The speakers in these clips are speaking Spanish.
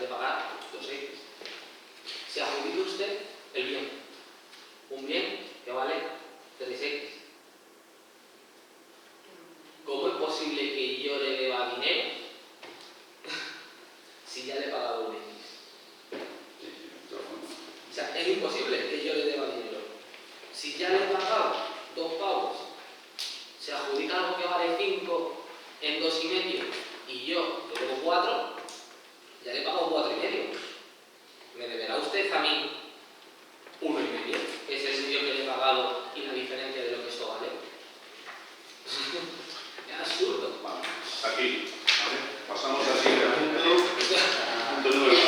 de pagar 2X. Se adjudica usted el bien. Un bien que vale 3X. ¿Cómo es posible que yo le deba dinero si ya le he pagado un X? O sea, es imposible que yo le deba dinero. Si ya le he pagado 2 pavos, se adjudica algo que vale 5 en 2,5 y yo le debo 4, ya le he pagado 4,5. ¿Me deberá usted a mí 1,5? Que es el medio que le he pagado y la diferencia de lo que eso vale. Es absurdo. Vale, aquí, ¿vale? Pasamos al siguiente punto. Punto número 5,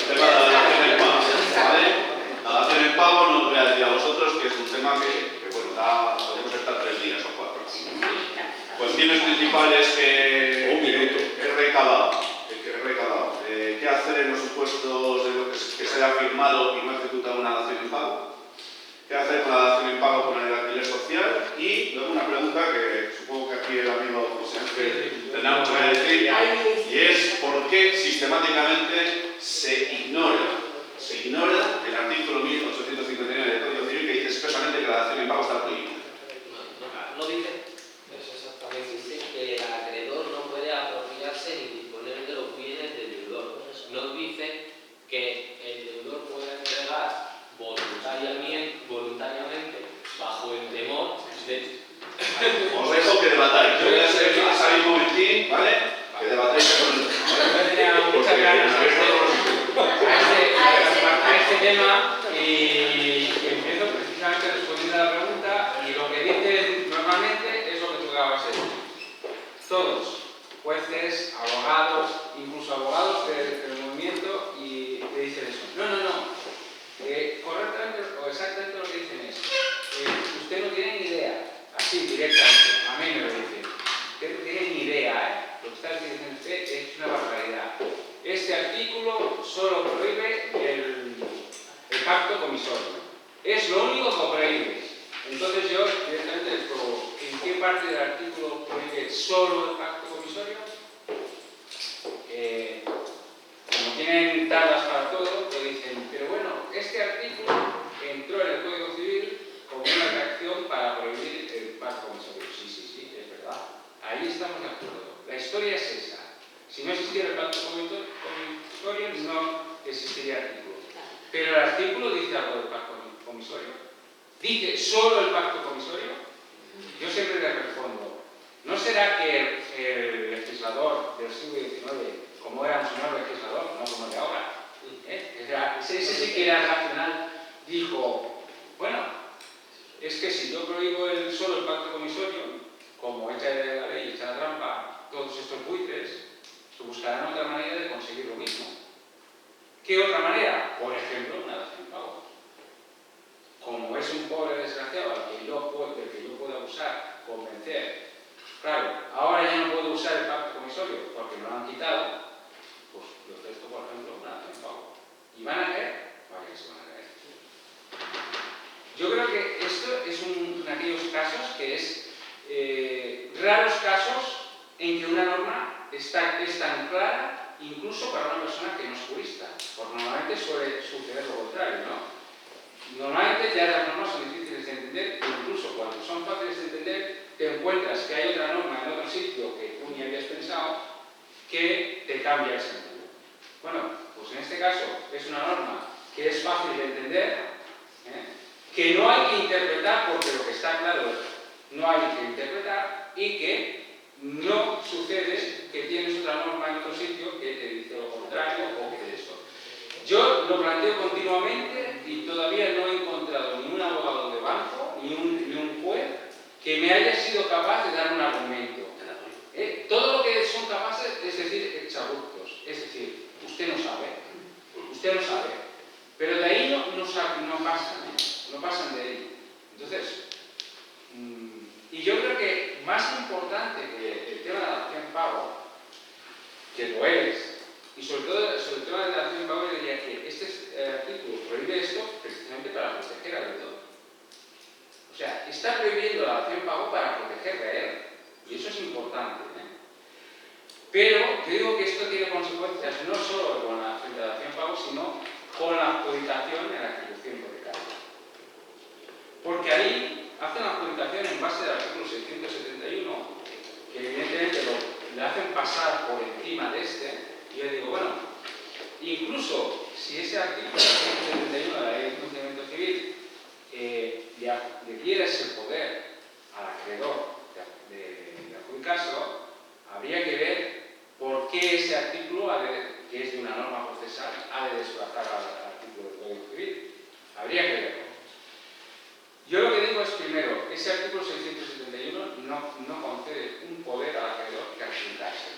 el tema de la dación en pago, ¿vale? La dación en pago no os voy a decir a vosotros que es un tema que bueno, podemos estar 3 días o 4. Cuestiones principales que he recabado. ¿Qué hacer en los supuestos de lo que se ha firmado y no ejecuta una dación en pago? ¿Qué hacer con la dación en pago con el alquiler social? Y luego una pregunta que supongo que aquí el amigo José Ángel tendrá mucho que decir, y es ¿por qué sistemáticamente se ignora el artículo 1859 del Código Civil que dice expresamente que la dación en pago está prohibida? No dice eso exactamente, dice que el acreedor no puede apropiarse ni disponer de los bienes del deudor. No dice que el deudor pueda entregar voluntariamente bajo el temor de... Os dejo que debatáis. Yo voy a salir un momentín, ¿vale? Que debatáis con... Yo tenía muchas ganas a este tema y empiezo precisamente respondiendo a la pregunta, y lo que dice normalmente es lo que tú acabas de decir. Todos, jueces, abogados, incluso abogados del movimiento, y te dicen eso. No. Correctamente o exactamente lo que dicen es, usted no tiene ni idea, así directamente, a mí me lo dicen. Usted no tiene ni idea, lo que está diciendo usted es una barbaridad. Este artículo solo prohíbe el pacto comisorio. Es lo único que prohíbe. Entonces yo directamente les pregunto, ¿en qué parte del artículo prohíbe solo el pacto comisorio? Como tienen tablas para todo, pues dicen, pero bueno, este artículo entró en el Código Civil como una reacción para prohibir el pacto comisorio. Sí, es verdad. Ahí estamos de acuerdo. La historia es esa. Si no existiera el pacto comisorio, no existiría el artículo. Pero el artículo dice algo del pacto comisorio. ¿Dice solo el pacto comisorio? Yo siempre le respondo, ¿no será que el legislador del siglo XIX, como era un señor legislador, no como el de ahora, ese sí que era racional, dijo, bueno, es que si yo prohíbo solo el pacto comisorio, como echa la ley, echa la trampa, todos estos buitres buscarán otra manera de conseguir lo mismo. ¿Qué otra manera? Por ejemplo, una dación en pago. Como es un pobre desgraciado del que yo puedo abusar, convencer, claro, ahora ya no puedo usar el pacto comisorio porque me lo han quitado, pues yo ofrezco, por ejemplo, una dación en pago. ¿Y van a caer? Vaya que se van a caer. Yo creo que esto es uno de aquellos casos que es raros casos en que una norma es tan clara, incluso para una persona que no es jurista, porque normalmente suele suceder lo contrario, ¿no? Normalmente ya las normas son difíciles de entender, incluso cuando son fáciles de entender, te encuentras que hay otra norma en otro sitio que tú ni habías pensado que te cambia el sentido. Bueno, pues en este caso es una norma que es fácil de entender, que no hay que interpretar porque lo que está claro es no hay que interpretar, y que no sucede que tienes otra norma en otro sitio que te dice lo contrario o que eso. Yo lo planteo continuamente y todavía no he encontrado ni un abogado de banco ni un juez que me haya sido capaz de dar un argumento. Todo lo que son capaces es decir exabruptos, es decir, usted no sabe, pero de ahí no pasan de ahí. Entonces, y yo creo que más importante que el tema de la dación en pago, que lo es, y sobre todo sobre el tema de la dación en pago, yo diría que este artículo prohíbe esto precisamente para proteger al deudor. O sea, está prohibiendo la dación en pago para protegerle a él, y eso es importante. Pero yo digo que esto tiene consecuencias no solo con la adjudicación en la ejecución hipotecaria. Porque ahí hacen la adjudicación en base del artículo 671, que evidentemente le hacen pasar por encima de este, y yo digo, bueno, incluso si ese artículo 671 de la Ley de Funcionamiento Civil le diera ese poder al acreedor de adjudicárselo, habría que ver por qué ese artículo, que es de una norma procesal, ha de desplazar al artículo del Código Civil. Habría que verlo. Yo lo que digo es, primero, ese artículo 671 no concede un poder al acreedor que adjudicarse.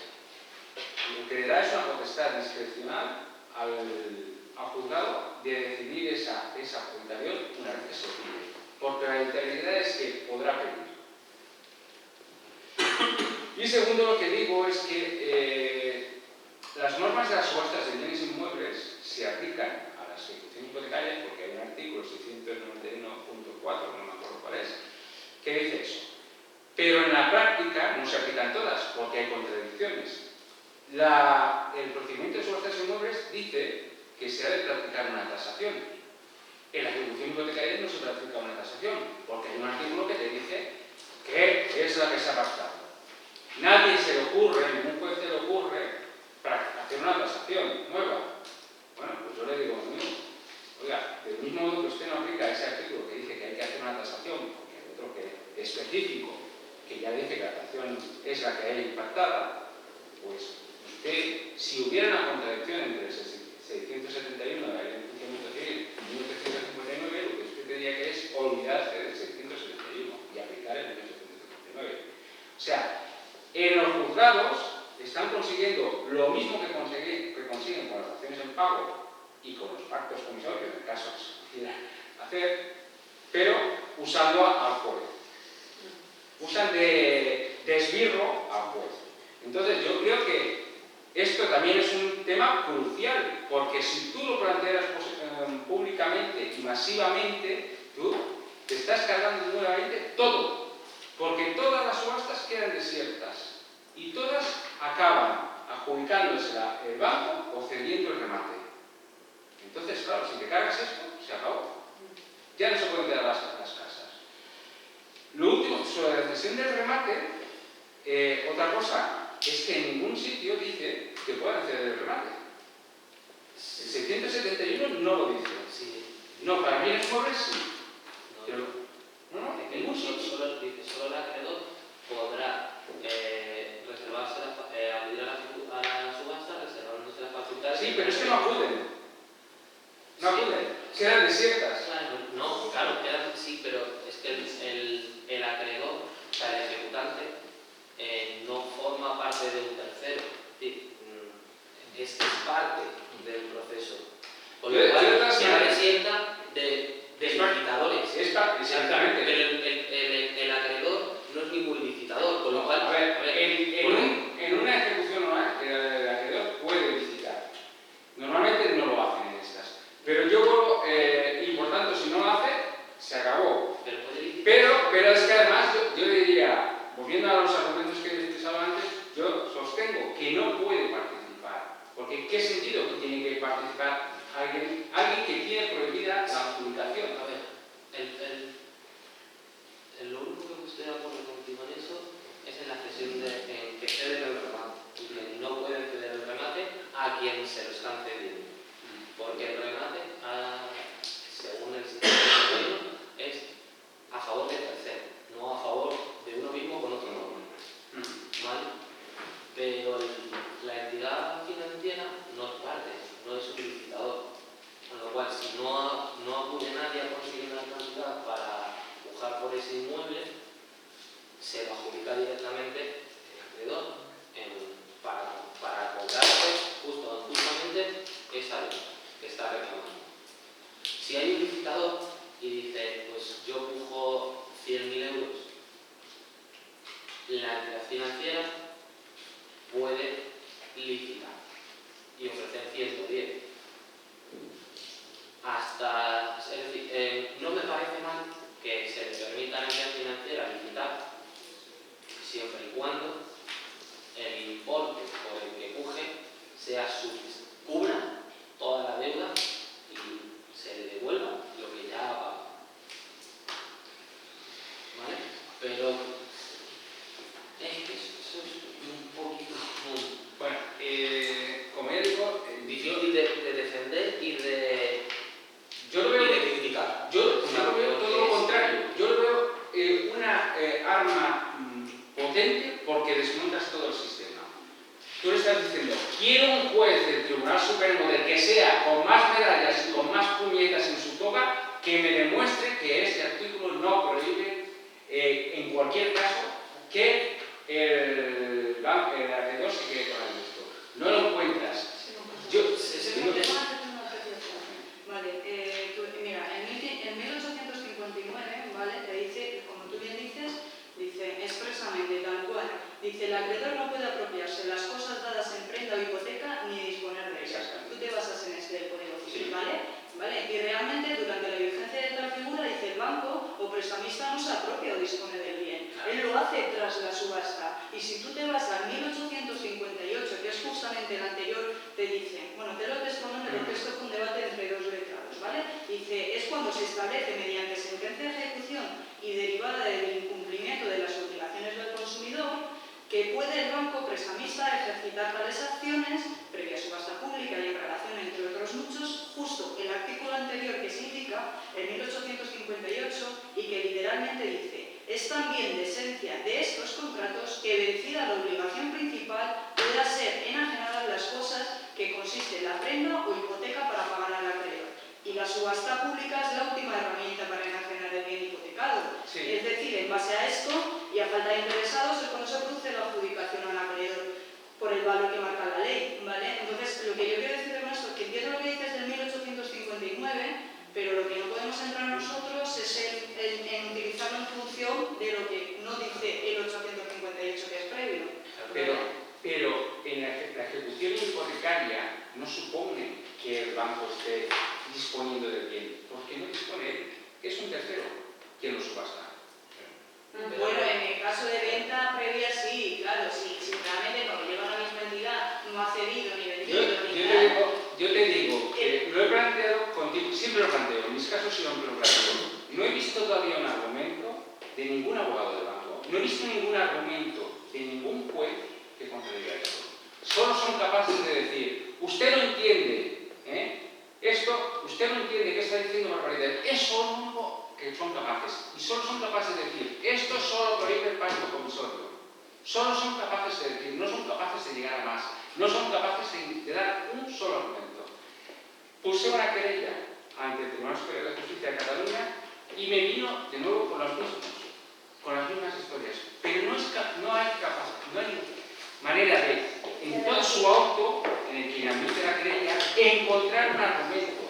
Lo que le da es una potestad discrecional al juzgado de decidir esa adjudicación una vez que se pide. Porque la integridad es que podrá pedir. Y segundo, lo que digo es que las normas de las subastas de bienes inmuebles se aplican a las ejecuciones hipotecarias porque hay un artículo 691.4, no me acuerdo cuál es, que dice eso. Pero en la práctica no se aplican todas porque hay contradicciones. El procedimiento de subastas de inmuebles dice que se ha de practicar una tasación. En la ejecución hipotecaria no se practica una tasación porque hay un artículo que te dice que es la que se ha pactado. Nadie se le ocurre, ningún juez se le ocurre hacer una tasación nueva. Bueno, pues yo le digo a mí, oiga, del mismo modo que usted no aplica ese artículo que dice que hay que hacer una tasación, porque hay otro que es específico, que ya dice que la tasación es la que hay pactada, pues usted, si hubiera una contradicción entre el 671 de la Ley de Funcionamiento Civil y 1359, lo que usted tendría que es olvidarse del 671 y aplicar el 1779. O sea, en los juzgados están consiguiendo lo mismo que consiguen con las acciones en pago y con los pactos comisorios, en el caso que se quiera hacer, pero usando al juez. Usan de esbirro al juez. Entonces yo creo que esto también es un tema crucial, porque si tú lo planteas públicamente y masivamente, tú te estás cargando nuevamente todo. Porque todas las subastas quedan desiertas y todas acaban adjudicándose el banco o cediendo el remate. Entonces, claro, si te cargas esto, se acabó. Ya no se pueden quedar las casas. Lo último, sobre la cesión del remate, otra cosa es que en ningún sitio dice que puedan ceder el remate. El 671 no lo dice. Sí. No, para mí es inmuebles sí. No, Pero, no, en ningún sitio. solo el acreedor podrá reservarse, acudir a la subasta reservándose las facultades. Sí, pero es que no acuden. No acuden. Quedan desiertas. Claro, no, claro, sí, pero es que el acreedor, o sea, el ejecutante, no forma parte de un tercero. Es parte del proceso. Por lo cual, se resienta de licitadores. Exactamente. Pero el acreedor no es ningún licitador, con lo cual... En una ejecución normal, el acreedor puede licitar. Normalmente no lo hacen en estas. Pero y por tanto, si no lo hace, se acabó. Pero es que además, yo diría, volviendo a los argumentos que he expresado antes, yo sostengo que no puede participar. Porque ¿qué sentido que tiene que participar alguien que tiene prohibida la adjudicación? A ver, lo único que estoy de acuerdo contigo en eso es en la cesión en que ceden el remate. Y que no pueden ceder el remate a quien se lo están cediendo. Porque el remate, según el sistema es a favor del tercero, no a favor de uno mismo con otro nombre. ¿Vale? Pero la entidad financiera no es parte, no es un licitador. Con lo cual, si no acude nadie a conseguir una cantidad para pujar por ese inmueble, se lo adjudica directamente el acreedor para cobrarse justamente esa deuda que está reclamando. Si hay un licitador y dice, pues yo pujo 100.000 euros, la entidad financiera puede licitar y ofrecer 110. Es decir, no me parece mal que se le permita a la entidad financiera licitar siempre y cuando el importe por el que puje cubra toda la deuda y realmente durante la vigencia de tal figura dice el banco o prestamista no se apropia o dispone del bien. Él lo hace tras la subasta. Y si tú te vas al 1858, que es justamente el anterior, te dice, bueno, te lo textualmente porque esto fue un debate entre dos letrados, ¿vale? Dice, es cuando se establece mediante sentencia de ejecución y derivada del incumplimiento de las obligaciones del consumidor, que puede el banco prestamista ejercitar tales acciones, previa subasta pública y aclaración entre otros muchos, justo el artículo anterior que se indica, en 1858, y que literalmente dice, es también de esencia de estos contratos que vencida la obligación principal pueda ser enajenada las cosas que consiste en la prenda o hipoteca para pagar al acreedor. Y la subasta pública es la última herramienta para enajenar el bien hipotecado. Sí. Es decir, en base a esto y a falta de interesados es cuando se produce la adjudicación al acreedor por el valor que marca la ley, ¿vale? Entonces, lo que yo quiero decir con esto es que entiendo lo que dices del 1859, pero lo que no podemos entrar nosotros es en utilizarlo en función de lo que no dice el 858 que es previo. Pero en la ejecución hipotecaria no supone que el banco esté disponiendo del bien, porque no dispone él, es un tercero quien lo subasta. Bueno, en el caso de venta previa sí, claro, si realmente cuando lleva la misma entidad no ha cedido ni vendido ni nada. Yo te digo que lo he planteado contigo, siempre lo planteo, en mis casos siempre lo planteo. No he visto todavía un argumento de ningún abogado del banco, no he visto ningún argumento de ningún juez que contradiga esto. Solo son capaces de decir, usted no entiende, esto, usted no entiende que está diciendo barbaridad. Eso es lo único que son capaces. Y solo son capaces de decir, esto solo prohíbe el pacto comisorio. Solo son capaces de decir, no son capaces de llegar a más. No son capaces de dar un solo argumento. Puse una querella ante el Tribunal Superior de Justicia de Cataluña y me vino de nuevo con las mismas historias. Pero no hay manera de, en todo su auto, en el que admite la querella, encontrar un argumento.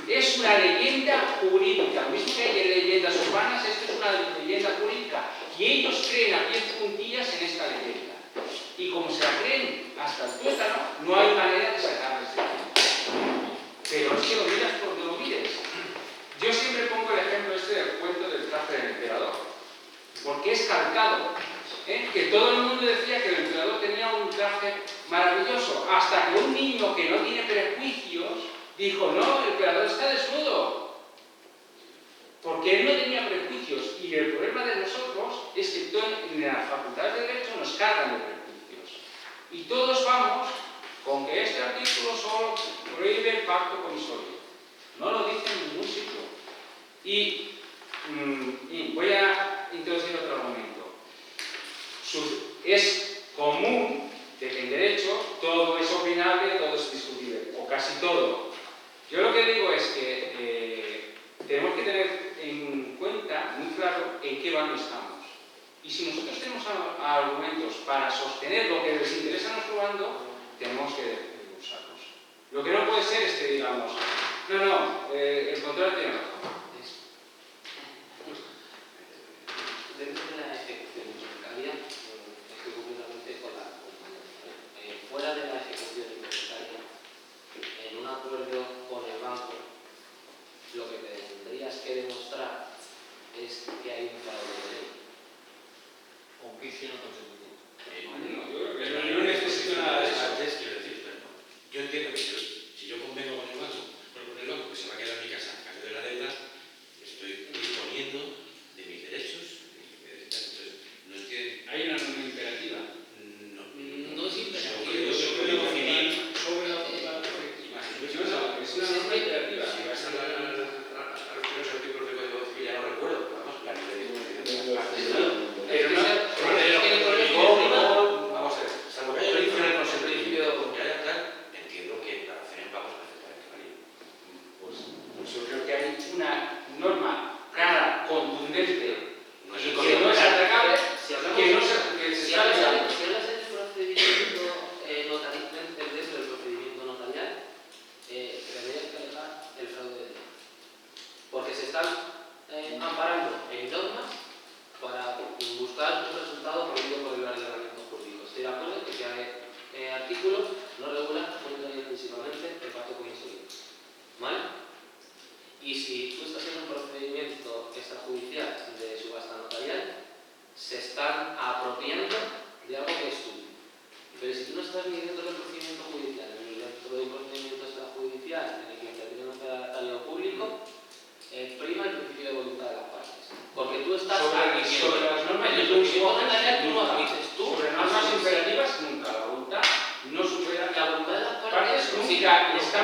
Es una leyenda jurídica. Lo mismo que hay leyendas urbanas, esto es una leyenda jurídica. Y ellos creen a pies juntillas en esta leyenda. Y como se la creen hasta el tuétano, no hay manera de sacarles de aquí. Pero es que lo miras por donde lo mires. Yo siempre pongo el ejemplo del cuento del traje del emperador. Porque es calcado. Que todo el mundo decía que el emperador tenía un traje maravilloso. Hasta que un niño que no tiene prejuicios dijo, no, el emperador está desnudo. Porque él no tenía prejuicios. Y el problema de nosotros es que en la Facultad de Derecho nos cargan de prejuicios. Y todos vamos con que este artículo solo prohíbe el pacto comisorio. No lo dice en ningún sitio. Y voy a introducir otro argumento. Es común de que en derecho todo es opinable, todo es discutible, o casi todo. Yo lo que digo es que tenemos que tener en cuenta muy claro en qué bando estamos. Y si nosotros tenemos argumentos para sostener lo que les interesa a nuestro bando, tenemos que usarlos. Lo que no puede ser es que digamos, el contrato tiene razón. Dentro de la ejecución hipotecaria, estoy completamente fuera de la ejecución hipotecaria, en un acuerdo con el banco, lo que tendrías que demostrar es que hay un fraude de ley. O un vicio no consecutivo. Pero no necesito nada de eso. Quiero decir, yo entiendo que si yo convengo con el banco que se va a quedar en mi casa a cambio de la deuda,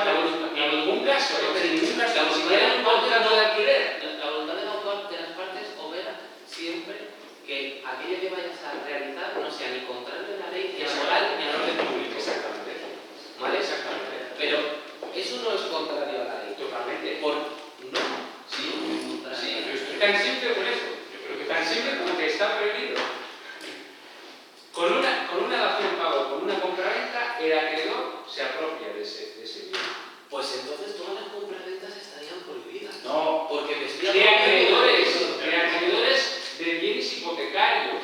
En ningún caso, en ningún caso, La si voluntad quieren de un contrato de alquiler. la voluntad de las partes opera siempre que aquello que vayas a realizar no sea ni contrario a la ley, ni a la moral, ni al orden público. Exactamente. ¿Vale? Exactamente. Pero eso no es contrario a la ley. Totalmente. No. Sí, pero es tan simple como eso. Yo creo que tan simple como que está prohibido. Con una dación pago, con una compraventa, el acreedor se apropia de ese bien. Pues entonces todas las compraventas estarían prohibidas. No, Porque me estoy de acreedores de bienes hipotecarios.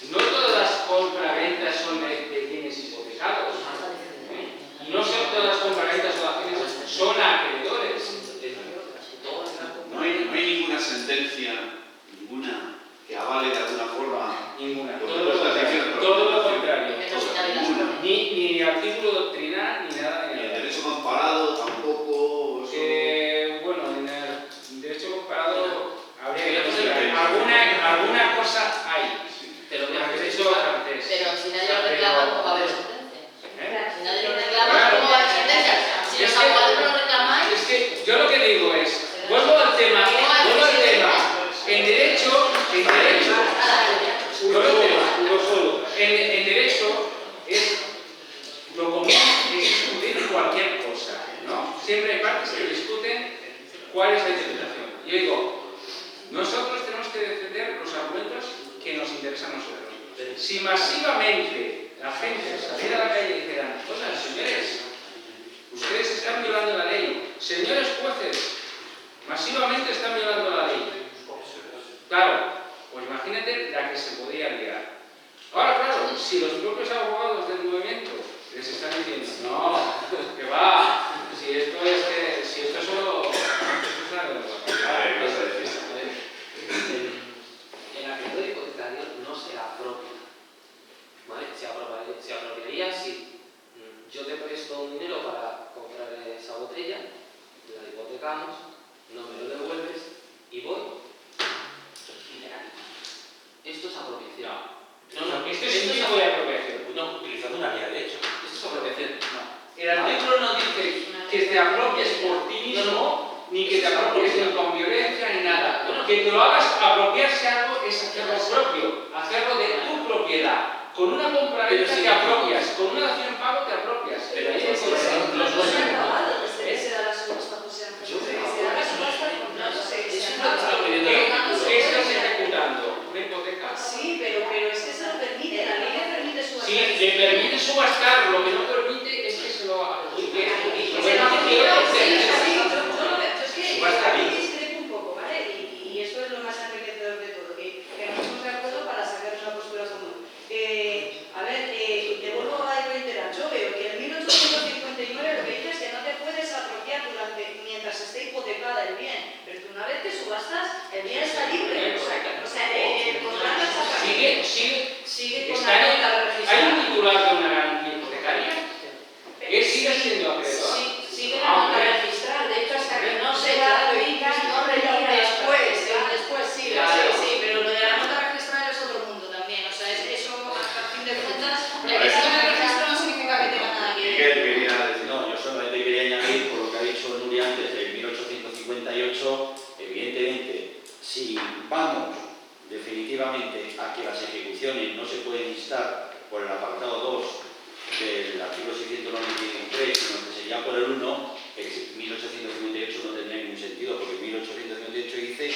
No todas las compraventas son de bienes hipotecados. Y no son todas las compraventas o acciones, son acreedores. No hay ninguna sentencia, ninguna que avale de alguna forma. Ninguna. Lo que Todo tú lo estás contrario. diciendo. Todo lo contrario. Menos una de las Ninguna. formas. Ni artículo doctrinal, ni nada de Ni el nada. derecho comparado tampoco. Bueno, en el derecho comparado habría que Pero considerar. Alguna cosa hay. Te lo voy a En el hacer derecho francés. Pero si nadie lo reclama, ¿cómo va a haber sentencia? ¿Eh? Si nadie lo reclama, Claro. ¿cómo va a haber sentencia? Si Es los que- abogados no lo reclamáis, Es que yo lo que digo es, vuelvo al tema. En derecho, en derecho es lo común es discutir cualquier cosa, ¿no? Siempre hay partes que discuten cuál es la interpretación. Yo digo, nosotros tenemos que defender los argumentos que nos interesan a nosotros. Si masivamente la gente saliera a la calle y dijera, oigan, señores, ustedes están violando la ley, señores jueces, masivamente están violando la ley. Claro, pues imagínate la que se podría liar. Ahora, claro, si los propios abogados del movimiento les están diciendo, no, que va, si esto es solo... Esto es una El acreedor hipotecario no se apropia. ¿Vale? Se apropiaría si yo te presto un dinero para comprar esa botella, la hipotecamos, no me lo devuelves y voy y te la quito. Esto es apropiación. Esto es un tipo de apropiación. No, utilizando una vía de hecho. Esto es apropiación. El artículo no dice que te apropies por ti mismo, ni que te apropies ni con violencia ni nada. Que te lo hagas apropiarse algo es hacerlo propio, hacerlo de tu propiedad. Con una compraventa te apropias, con una dación en pago te apropias. Pero ahí es Pues el los contrato dos. se ha acabado desde que se da la subasta, José Ángel. Yo Desde creo que se da la subasta, el contrato se Eso no acaba. está pidiendo ¿Qué el artículo. estás ejecutando? Una hipoteca. Sí, pero es que se lo permite, la ley le permite subastar. Sí, le permite subastar, lo que no permite es que se lo adjudique. Y Lo se lo permite adjudica, que sí, lo sí, yo lo veo, yo es que Subasta aquí bien. discrepo un poco, ¿vale? Y eso es lo más enriquecedor de todo, que nos ponemos de acuerdo para sacar una postura común. A ver, te vuelvo a reiterar, yo veo que el 1859 lo que dice es que no te puedes apropiar mientras esté hipotecada el bien, pero tú una vez te subastas, el bien está libre, o sea, el contrato está sigue con Está la en- nota ¿Hay registrada. un titular de una garantía hipotecaria? ¿Él sigue siendo acreedor? sí, sigue la nota registral. De hecho, hasta que no se adjudica, no retira después sí, pero lo de la nota registral es otro mundo también. O sea, eso, a fin de cuentas, el que siga el registro no significa que tenga nada que ver. Miguel quería decir. No, yo solamente quería añadir, por lo que ha dicho Nuria antes, del 1858, evidentemente, si vamos definitivamente a que las ejecuciones no se pueden instar por el apartado 2 del artículo 693, sino que sería por el 1, el 1858 no tendría ningún sentido, porque 1858 dice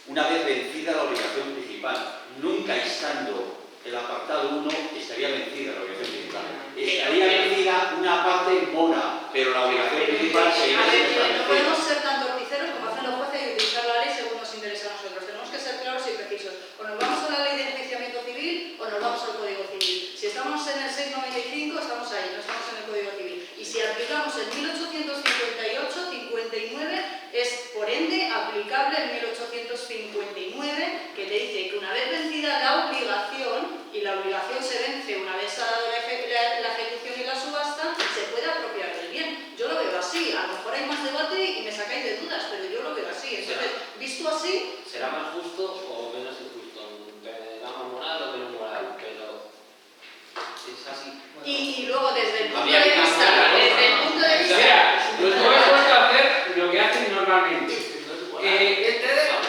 una vez vencida la obligación principal. Nunca estando el apartado 1 estaría vencida la obligación principal. Estaría vencida una parte mora, pero la obligación principal sería A ver, no establecida. podemos ser tan torticeros como hacen los jueces y utilizar la ley según nos interesa a nosotros. Tenemos que ser claros y precisos. O nos vamos a la ley de enjuiciamiento civil o nos vamos al Código Civil. Si estamos en el 695, estamos ahí, no estamos en el Código Civil. Y si aplicamos el 1858-59, es por ende aplicable el 1859, que te dice que una vez vencida la obligación, y la obligación se vence una vez ha dado la ejecución y la subasta, se puede apropiar del bien. Yo lo veo así, a lo mejor hay más debate y me sacáis de dudas, pero yo lo veo así. Entonces, visto así, ¿Será más justo o menos injusto? ¿Será más moral o menos moral? Pero es así. y luego desde el punto Habría de que vista, cambiar la desde el norma. punto de vista Mira,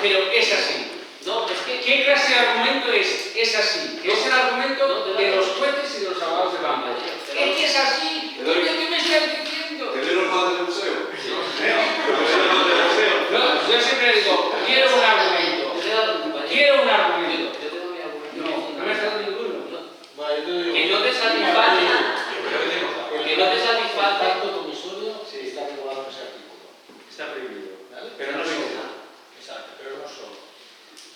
pero es así. No, es que... ¿Qué clase de argumento es? Es así, que es el argumento de los jueces y de los abogados de banco. Es que es así, Te doy- ¿qué me estás diciendo? ¿Te ven los padres del museo? Profesionales del museo. No, yo siempre digo, quiero un argumento. Quiero un argumento. Yo tengo mi argumento. No me has dado ninguno. Que no te satisface. Que no te satisface. El pacto comisorio está regulado en ese artículo. Está prohibido. ¿Vale? Pero no solo. Exacto, pero no solo.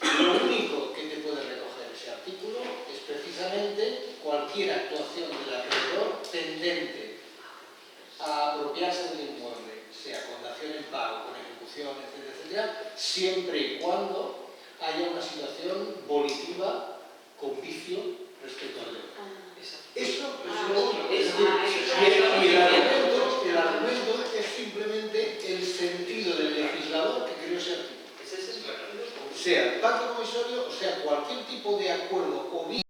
Lo único que te puede recoger ese artículo es precisamente cualquier actuación del acreedor tendente a apropiarse del inmueble, sea con dación en pago, con ejecución, etcétera, etcétera, siempre y cuando haya una situación volitiva con vicio respecto al deudor. Eso es lo único. Es decir, y el argumento es simplemente el sentido del legislador que creó ese artículo. Sea el pacto comisorio o sea cualquier tipo de acuerdo o bien